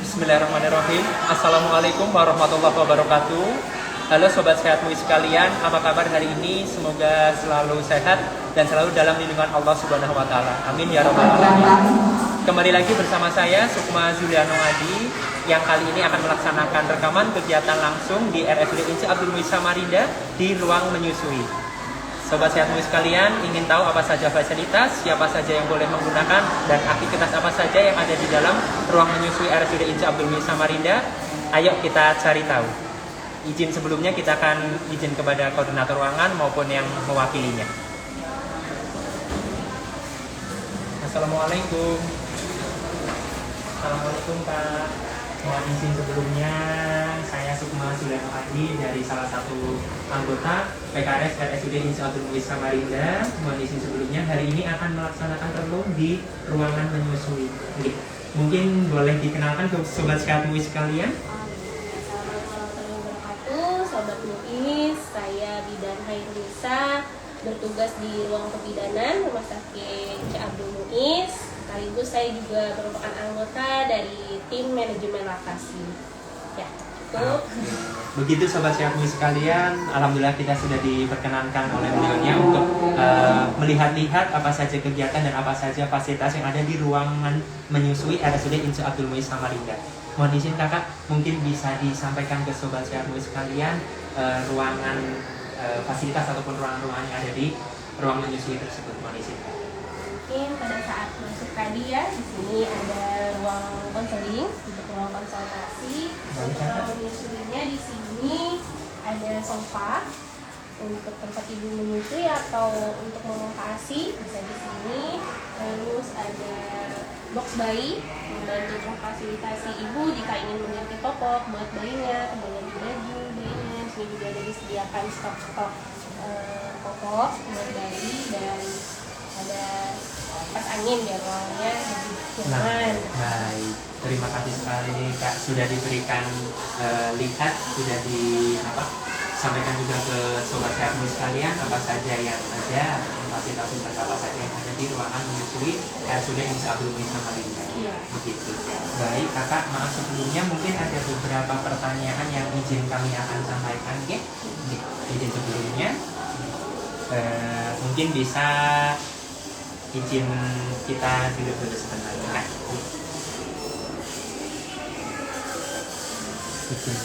Bismillahirrahmanirrahim. Assalamualaikum warahmatullahi wabarakatuh. Halo Sobat Sehatmu sekalian, apa kabar hari ini? Semoga selalu sehat dan selalu dalam lindungan Allah Subhanahu wa Ta'ala. Amin ya Rabbal Alamin. Kembali lagi bersama saya Sukma Zuliano Adi yang kali ini akan melaksanakan rekaman kegiatan langsung di RSUD INSI Abdul Muiz Samarinda di ruang menyusui. Sobat Sehatmu sekalian, ingin tahu apa saja fasilitas, siapa saja yang boleh menggunakan, dan aktivitas apa saja yang ada di dalam ruang menyusui RSUD INSI Abdul Muiz Samarinda? Ayo kita cari tahu. Izin sebelumnya kita akan izin kepada koordinator ruangan maupun yang mewakilinya. Assalamualaikum. Assalamualaikum Kak. Mohon izin sebelumnya, saya Sukma Zuliano Adi dari salah satu anggota PKRS RSUD INSI Abdul Muiz Samarinda. Mohon izin sebelumnya, hari ini akan melaksanakan relung di ruangan menyusui. Mungkin boleh dikenalkan ke Sobat Sehatmu sekalian. Assalamualaikum warahmatullahi wabarakatuh, Sobat Muiz. Saya Bidan Hairunisa, bertugas di ruang kebidanan Rumah Sakit INSI Abdul Muiz. Sekaligus saya juga merupakan anggota dari tim manajemen laktasi. Ya, itu. Begitu Sobat Sehatmu sekalian, alhamdulillah kita sudah diperkenankan oleh beliaunya untuk melihat-lihat apa saja kegiatan dan apa saja fasilitas yang ada di ruangan menyusui RSUD INSI Abdul Muiz Samarinda. Mohon izin Kakak, mungkin bisa disampaikan ke Sobat Sehatmu sekalian ruangan fasilitas ataupun ruangan-ruangan yang ada di ruang menyusui tersebut. Mohon izin Kak. Mungkin pada saat masuk tadi ya, di sini ada ruang konseling untuk ruang konsultasi. Untuk ruang menyusuinya di sini ada sofa untuk tempat ibu menyusui atau untuk memompa ASI bisa di sini. Terus ada box bayi untuk memfasilitasi ibu jika ingin mengganti popok buat bayinya, kemudian baju bayinya. Di sini juga ada disediakan stok-stok popok buat bayi dan ada kipas angin ya, ruangnya lebih nyaman. Baik, terima kasih sekali Kak sudah diberikan lihat, sudah sampaikan juga ke Sobat Sehatmu sekalian apa saja yang ada, fasilitas apa saja yang ada di ruangan menyusui RSUD INSI Abdul Muiz Samarinda. Iya. Begitu. Baik Kakak, maaf sebelumnya mungkin ada beberapa pertanyaan yang izin kami akan sampaikan ya. Izin sebelumnya mungkin bisa izin kita duduk dulu sebentar ya. Izin.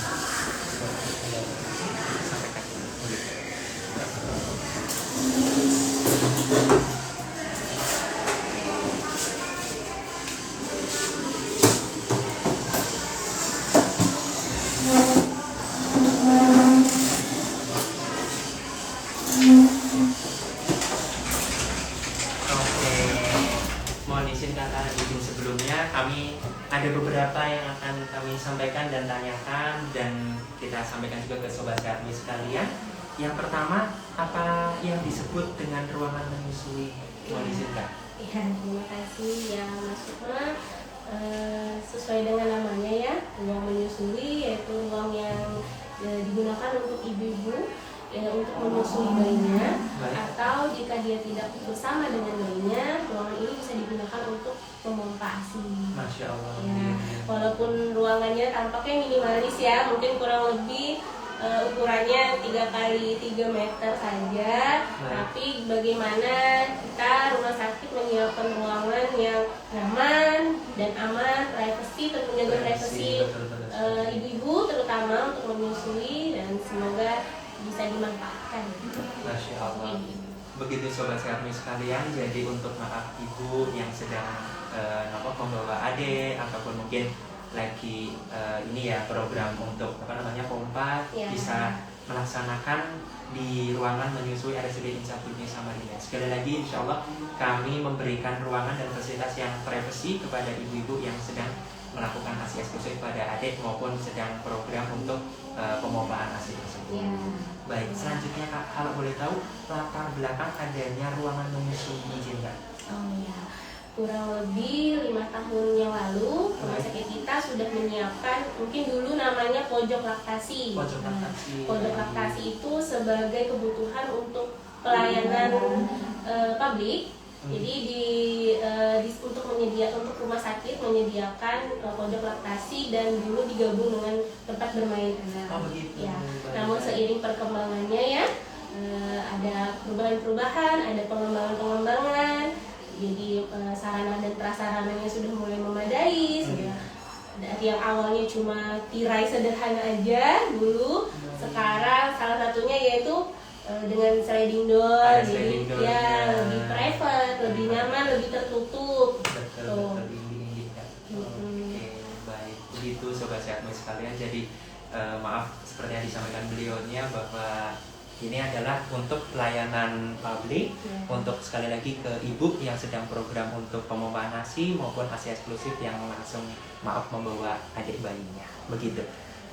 Izin sebelumnya kami ada beberapa yang akan kami sampaikan dan tanyakan dan kita sampaikan juga ke Sobat Sehatmu sekalian. Yang pertama, apa yang disebut dengan ruangan menyusui? Mohon izin Kak. Iya, terima kasih ya Mas Sukma. Sesuai dengan namanya ya, ruang menyusui yaitu ruang yang digunakan untuk ibu-ibu untuk menyusui bayinya. Baik. Atau jika dia tidak bersama dengan bayinya, ruangan ini bisa digunakan untuk memompa ASI. Masya Allah. Ya, walaupun ruangannya tampaknya minimalis ya, mungkin kurang lebih ukurannya 3x3 meter saja. Baik. Tapi bagaimana kita rumah sakit menyiapkan ruangan yang nyaman dan aman, privacy, tentunya juga privacy ibu-ibu terutama untuk menyusui, dan semoga bisa dimanfaatkan. Masya Allah. Begitu Sobat Sehatmu sekalian, jadi untuk maaf ibu yang sedang membawa adik ataupun mungkin lagi ini ya program untuk pompa Ya. bisa melaksanakan di ruangan menyusui RSUD INSI Abdul Muiz Samarinda. Sekali lagi insya Allah kami memberikan ruangan dan fasilitas yang privacy kepada ibu-ibu yang sedang melakukan ASI eksklusif pada adik maupun sedang program untuk pemompaan ASI tersebut. Ya. Baik, selanjutnya Kak, kalau boleh tahu latar belakang adanya ruangan menyusui izin Kak? Oh ya, kurang lebih 5 tahun yang lalu rumah sakit kita sudah menyiapkan, mungkin dulu namanya pojok laktasi. Pojok laktasi. Pojok laktasi itu sebagai kebutuhan untuk pelayanan publik Jadi untuk untuk rumah sakit menyediakan pojok laktasi dan dulu digabung dengan tempat bermain anak. Oh begitu. Ya. Namun seiring perkembangannya ya ada perubahan-perubahan, ada pengembangan-pengembangan. Jadi sarana dan prasarananya sudah mulai memadai. Sudah dari yang awalnya cuma tirai sederhana aja dulu, sekarang salah satunya yaitu dengan sliding door, jadi ya lebih private, lebih nyaman, lebih tertutup. Betul, lebih dingin. Oke, baik. Begitu sobat sehatmu sekalian. Jadi maaf seperti yang disampaikan beliaunya bahwa ini adalah untuk pelayanan publik, untuk sekali lagi ke ibu yang sedang program untuk pemompaan ASI maupun ASI eksklusif yang langsung membawa adik bayinya. Begitu.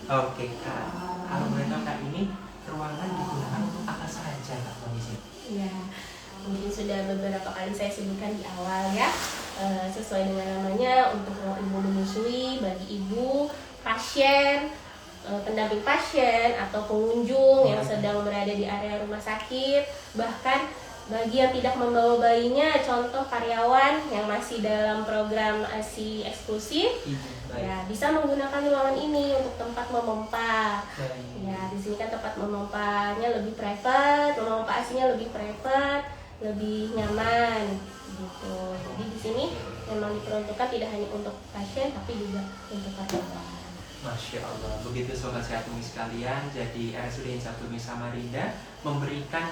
Oke Kak, kalau boleh tahu Kak, ini ruangan digunakan untuk apa saja Kak kondisi? Ya, mungkin sudah beberapa kali saya sebutkan di awal ya, sesuai dengan namanya untuk ruang ibu menyusui bagi ibu, pasien, pendamping pasien atau pengunjung yang sedang berada di area rumah sakit, bahkan bagi yang tidak membawa bayinya, contoh karyawan yang masih dalam program ASI eksklusif, ya bisa menggunakan ruangan ini untuk tempat memompa. Ya di sini kan tempat memompanya lebih private, memompa ASInya lebih private, lebih nyaman gitu. Jadi di sini memang diperuntukkan tidak hanya untuk pasien tapi juga untuk karyawan. Masya Allah, begitu sobat sehatmu sekalian. Jadi RSUD Insaf Bumi Samarinda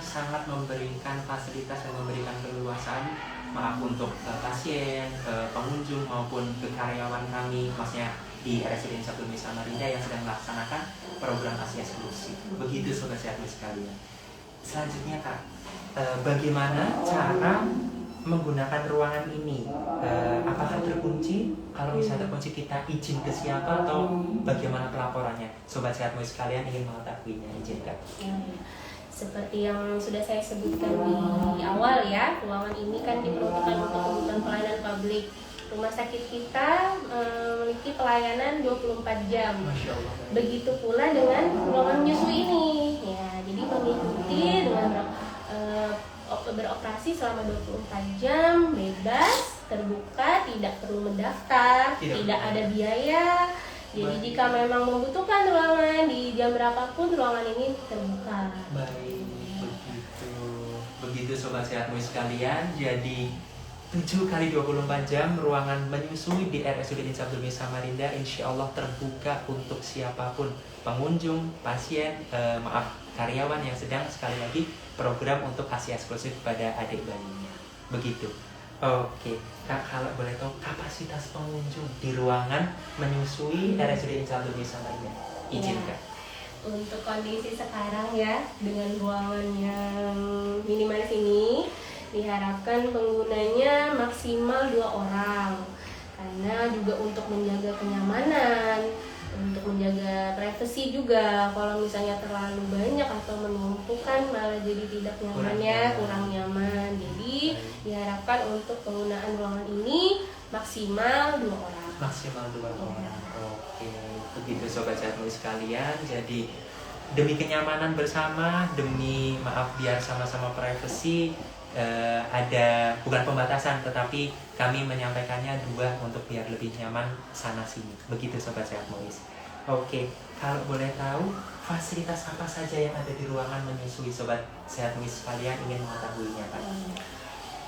sangat memberikan fasilitas dan memberikan keleluasaan untuk pasien, pengunjung maupun ke karyawan kami, maksudnya di RSUD Insaf Bumi Samarinda yang sedang melaksanakan program ASI eksklusif. Begitu sobat sehatmu sekalian. Selanjutnya Kak, bagaimana cara menggunakan ruangan ini? Apakah terkunci? Kalau misalnya terkunci, kita izin ke siapa atau bagaimana pelaporannya? Sobat sehatmu sekalian ingin mengetahuinya, izinkan. Seperti yang sudah saya sebutkan di awal ya, ruangan ini kan diperuntukkan untuk kebutuhan pelayanan publik. Rumah sakit kita memiliki pelayanan 24 jam. Masya Allah. Begitu pula dengan ruangan menyusui ini. Ya, jadi mengikuti dengan beroperasi selama 24 jam, bebas, terbuka, tidak perlu mendaftar, tidak ada biaya. Jadi jika memang membutuhkan ruangan di jam berapapun, ruangan ini terbuka. Baik, begitu sobat sehatmu sekalian. Jadi 7 kali 24 jam ruangan menyusui di RSUD Insaf Bumi Samarinda insya Allah terbuka untuk siapapun, pengunjung, pasien, karyawan yang sedang sekali lagi program untuk ASI eksklusif pada adik bayinya. Begitu. Oke, Kak, kalau boleh tahu kapasitas pengunjung di ruangan menyusui RSUD Insaf Bumi Samarinda, izinkan. Untuk kondisi sekarang ya, dengan ruangan yang minimalis ini, diharapkan penggunanya maksimal 2 orang. Karena juga untuk menjaga kenyamanan, untuk menjaga privasi juga. Kalau misalnya terlalu banyak atau menumpukan malah jadi tidak nyaman ya, kurang nyaman. Jadi diharapkan untuk penggunaan ruangan ini maksimal 2 orang. Maksimal 2 orang. Oke, begitu sobat sehatmu sekalian. Jadi demi kenyamanan bersama, demi biar sama-sama privasi, ada bukan pembatasan, tetapi kami menyampaikannya 2 untuk biar lebih nyaman sana sini. Begitu sobat sehatmu. Oke, kalau boleh tahu fasilitas apa saja yang ada di ruangan menyusui, sobat sehatmu sekalian ingin mengetahuinya Pak?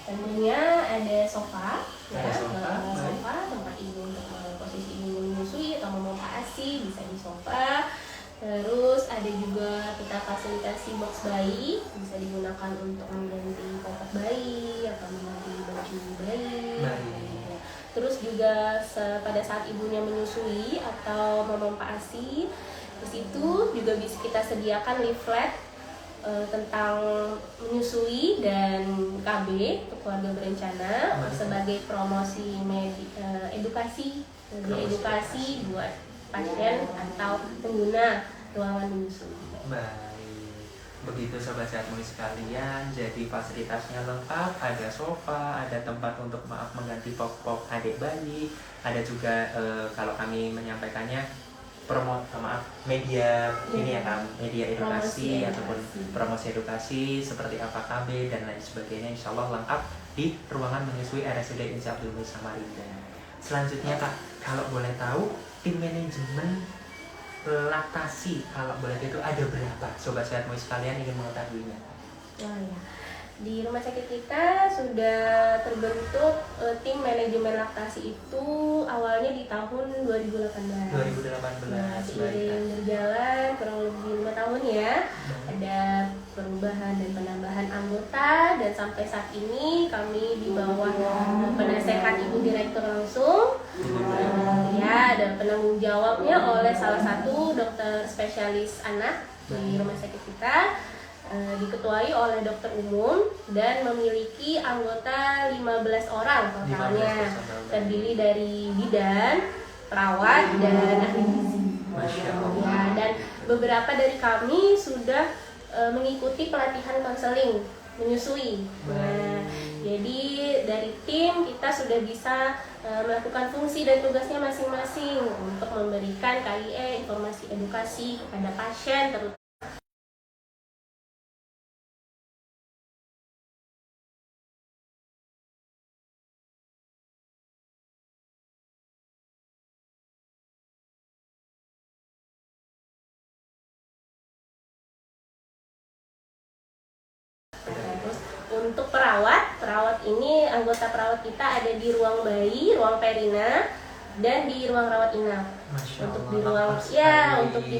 Tentunya ada sofa, sofa tempat ibu untuk posisi ibu menyusui atau memompa ASI bisa di sofa. Terus ada juga kita fasilitasi box bayi, bisa digunakan untuk mengganti popok bayi atau mengganti baju bayi. Terus juga pada saat ibunya menyusui atau memompa ASI, di situ juga bisa kita sediakan leaflet tentang menyusui dan KB untuk keluarga berencana sebagai promosi edukasi buat pasien atau pengguna ruangan menyusui. Baik, begitu sobat sehatmu sekalian. Jadi fasilitasnya lengkap, ada sofa, ada tempat untuk mengganti popok adik bayi, ada juga kalau kami menyampaikannya media ini ya kan, media edukasi ataupun promosi edukasi seperti apa KB dan lain sebagainya, insya Allah lengkap di ruangan menyusui RSUD Insya Abdul Muiz Samarinda. Selanjutnya Kak, kalau boleh tahu tim manajemen laktasi kalau boleh itu ada berapa? Sobat Sehat Muiz sekalian ingin mengetahuinya. Oh ya. Di rumah sakit kita sudah terbentuk tim manajemen laktasi itu awalnya di tahun 2018. 2018. Nah, seiring berjalan kurang lebih 5 tahun ya, ada perubahan dan penambahan anggota dan sampai saat ini kami di bawah penasehat Ibu Direktur langsung. Ya, dan penanggung jawabnya oleh salah satu dokter spesialis anak di rumah sakit kita. Diketuai oleh dokter umum dan memiliki anggota 15 orang totalnya, terdiri dari bidan, perawat, dan ahli gizi. Ya, dan beberapa dari kami sudah mengikuti pelatihan konseling menyusui. Nah, jadi dari tim kita sudah bisa melakukan fungsi dan tugasnya masing-masing untuk memberikan KIE informasi edukasi kepada pasien terutama. Terus untuk perawat ini anggota perawat kita ada di ruang bayi, ruang perina, dan di ruang rawat inap. Untuk di ruang untuk di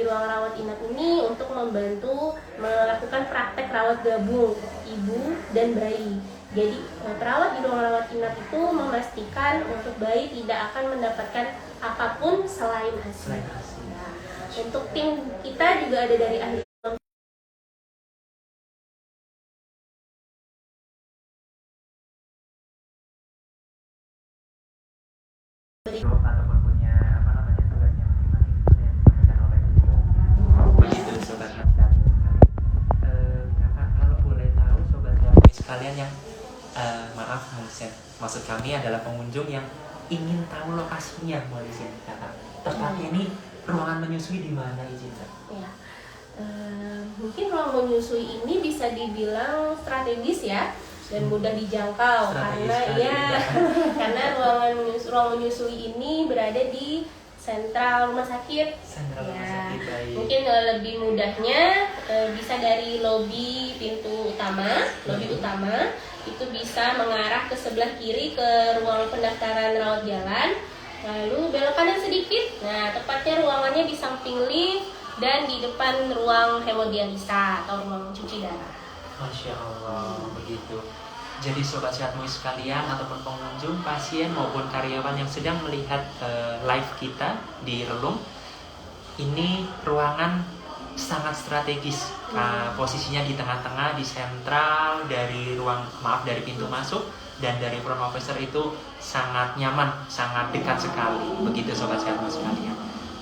ruang rawat inap ini untuk membantu melakukan praktek rawat gabung ibu dan bayi. Jadi perawat di ruang rawat inap itu memastikan untuk bayi tidak akan mendapatkan apapun selain ASI. Nah, untuk tim kita juga ada dari ahli ataupun punya tugasnya masing-masing seperti yang disampaikan oleh beliau. Begitu sobat sekalian. Kakak kalau boleh tahu sobat sekalian yang maaf maksud kami adalah pengunjung yang ingin tahu lokasinya, mohon izin kakak. Tepatnya ini ruangan menyusui di mana izin kak? Ya. Mungkin ruang menyusui ini bisa dibilang strategis ya dan mudah dijangkau karena ruang menyusui ini berada di sentral rumah sakit. Rumah sakit, baik. Mungkin lebih mudahnya bisa dari lobi utama itu bisa mengarah ke sebelah kiri ke ruang pendaftaran rawat jalan, lalu belok kanan sedikit. Nah, tepatnya ruangannya di samping lift dan di depan ruang hemodialisa atau ruang cuci darah. Masya Allah, begitu. Jadi sobat Sehat Muiz sekalian ataupun pengunjung, pasien maupun karyawan yang sedang melihat live kita di Relung, ini ruangan sangat strategis. Posisinya di tengah-tengah, di sentral dari dari pintu masuk dan dari front officer itu sangat nyaman, sangat dekat sekali. Begitu sobat Sehat Muiz sekalian.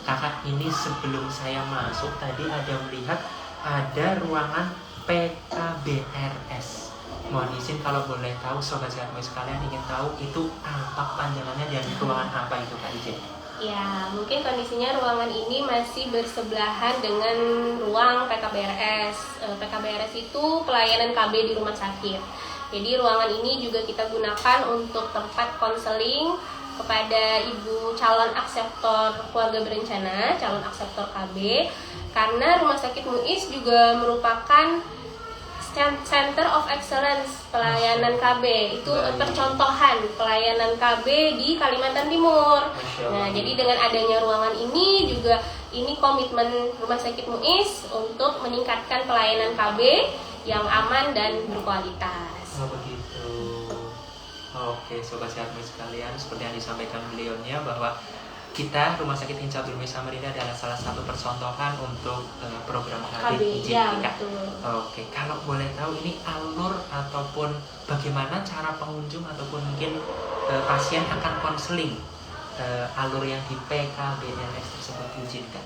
Kakak, ini sebelum saya masuk tadi ada melihat ada ruangan PKBRS. Mohon izin kalau boleh tahu sobat Sehat Muiz sekalian ingin tahu itu apa panjangannya dan ruangan apa itu Kak izin? Ya, mungkin kondisinya ruangan ini masih bersebelahan dengan ruang PKBRS. PKBRS itu pelayanan KB di rumah sakit. Jadi ruangan ini juga kita gunakan untuk tempat konseling kepada ibu calon akseptor keluarga berencana, calon akseptor KB, karena Rumah Sakit Muiz juga merupakan Center of Excellence pelayanan KB. Itu percontohan pelayanan KB di Kalimantan Timur. Nah, jadi dengan adanya ruangan ini juga ini komitmen Rumah Sakit Muiz untuk meningkatkan pelayanan KB yang aman dan berkualitas. Oh begitu. Oke, sobat Sehat Muiz sekalian, seperti yang disampaikan beliaunya bahwa kita Rumah Sakit Insya Abdul Muiz Samarinda adalah salah satu percontohan untuk program KB izin. Oke, kalau boleh tahu ini alur ataupun bagaimana cara pengunjung ataupun mungkin pasien akan konseling alur yang di PKBRS tersebut diizinkan.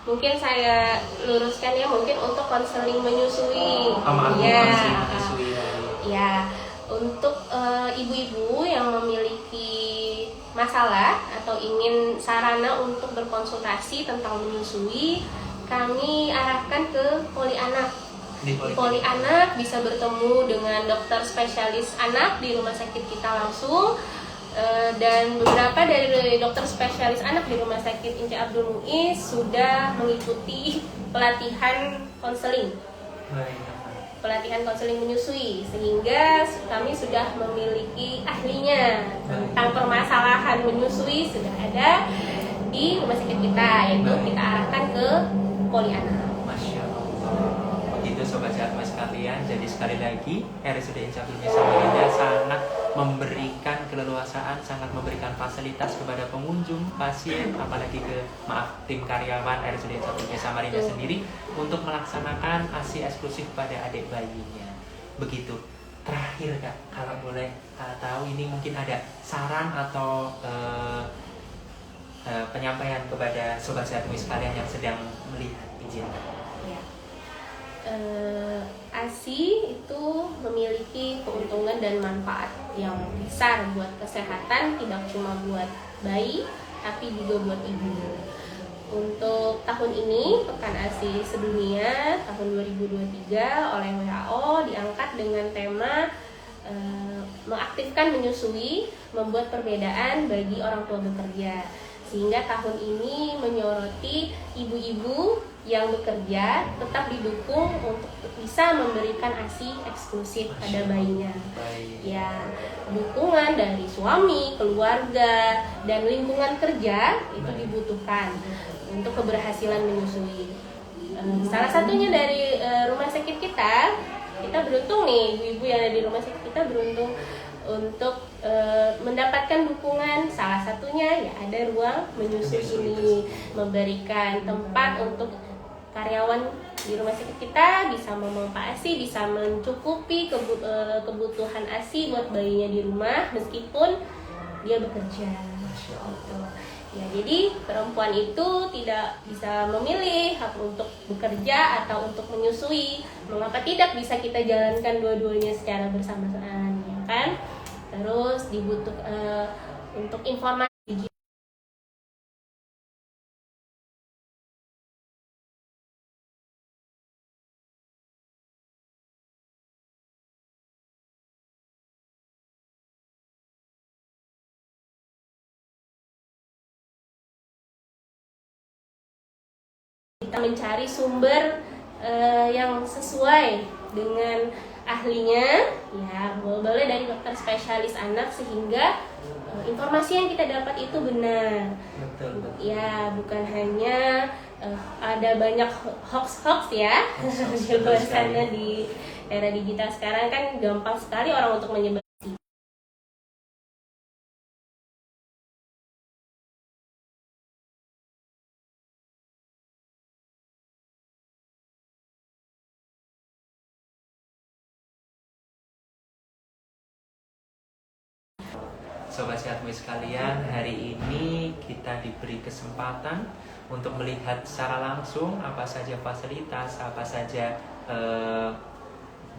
Mungkin saya luruskan ya, mungkin untuk konseling menyusui. Konseling menyusui. Ya, untuk ibu-ibu yang memiliki masalah atau ingin sarana untuk berkonsultasi tentang menyusui, kami arahkan ke poli anak. Di Poli anak bisa bertemu dengan dokter spesialis anak di rumah sakit kita langsung. Dan beberapa dari dokter spesialis anak di rumah sakit Inci Abdul Muiz sudah mengikuti pelatihan konseling. Pelatihan konseling menyusui, sehingga kami sudah memiliki ahlinya tentang permasalahan menyusui, sudah ada di rumah sakit kita, yaitu kita arahkan ke poli anak. Masya Allah. Begitu sobat sehat sekalian. Jadi sekali lagi RSUD Inci Abdul Muiz Samarinda sangat memberikan keleluasaan, sangat memberikan fasilitas kepada pengunjung, pasien, apalagi tim karyawan RSUD Inci Abdul Muiz Samarinda sendiri untuk melaksanakan ASI eksklusif pada adik bayinya. Begitu. Terakhir Kak, kalau boleh tahu, ini mungkin ada saran atau penyampaian kepada sobat sehat sekalian yang sedang melihat, izin. Ya. ASI itu memiliki keuntungan dan manfaat yang besar buat kesehatan, tidak cuma buat bayi tapi juga buat ibu. Untuk tahun ini, Pekan ASI Sedunia tahun 2023 oleh WHO diangkat dengan tema mengaktifkan menyusui, membuat perbedaan bagi orang tua bekerja. Sehingga tahun ini menyoroti ibu-ibu yang bekerja tetap didukung untuk bisa memberikan ASI eksklusif pada bayinya. Ya, dukungan dari suami, keluarga, dan lingkungan kerja itu dibutuhkan untuk keberhasilan menyusui. Salah satunya dari rumah sakit kita beruntung nih, ibu-ibu yang ada di rumah sakit kita beruntung untuk mendapatkan dukungan. Salah satunya ya ada ruang menyusui ini, memberikan tempat untuk karyawan di rumah sakit kita bisa memompa ASI, bisa mencukupi kebutuhan ASI buat bayinya di rumah meskipun dia bekerja. Ya, jadi perempuan itu tidak bisa memilih hak untuk bekerja atau untuk menyusui. Mengapa tidak bisa kita jalankan dua-duanya secara bersamaan, ya kan? Terus dibutuhkan untuk informasi kita mencari sumber yang sesuai dengan ahlinya, ya boleh dari dokter spesialis anak, sehingga informasi yang kita dapat itu benar. Betul. Ya, bukan hanya ada banyak hoax ya di luar sana. Di era digital sekarang kan gampang sekali orang untuk menyebar. Sobat sehat sekalian, hari ini kita diberi kesempatan untuk melihat secara langsung apa saja fasilitas, apa saja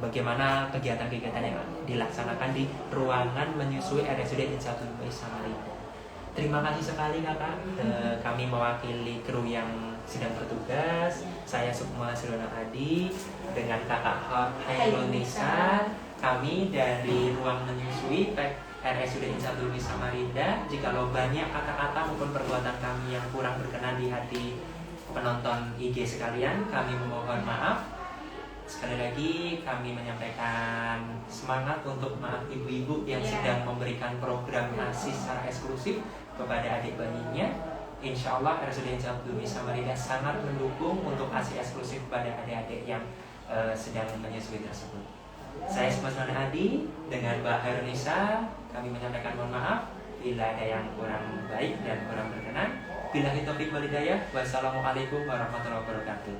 bagaimana kegiatan-kegiatan yang dilaksanakan di ruangan menyusui RSUD Inci Abdul Muiz Samarinda. Terima kasih sekali Kakak. Kami mewakili kru yang sedang bertugas. Saya Sukma Sirona Adi dengan Kakak Hairul Nisa. Kami dari ruang menyusui RSUD Inci Abdul Muiz Samarinda. Jikalau banyak kata-kata maupun perbuatan kami yang kurang berkenan di hati penonton IG sekalian, kami memohon maaf. Sekali lagi kami menyampaikan semangat untuk maaf ibu-ibu yang sedang memberikan program ASI secara eksklusif kepada adik bayinya. Insya Allah RSUD Inci Abdul Muiz Samarinda sangat mendukung untuk ASI eksklusif pada adik-adik yang sedang menyusui tersebut. Saya Sukma Adi dengan Mbak Hairul Nisa, kami menyampaikan mohon maaf bila ada yang kurang baik dan kurang berkenan. Billahi taufiq wal hidayah. Wassalamualaikum warahmatullahi wabarakatuh.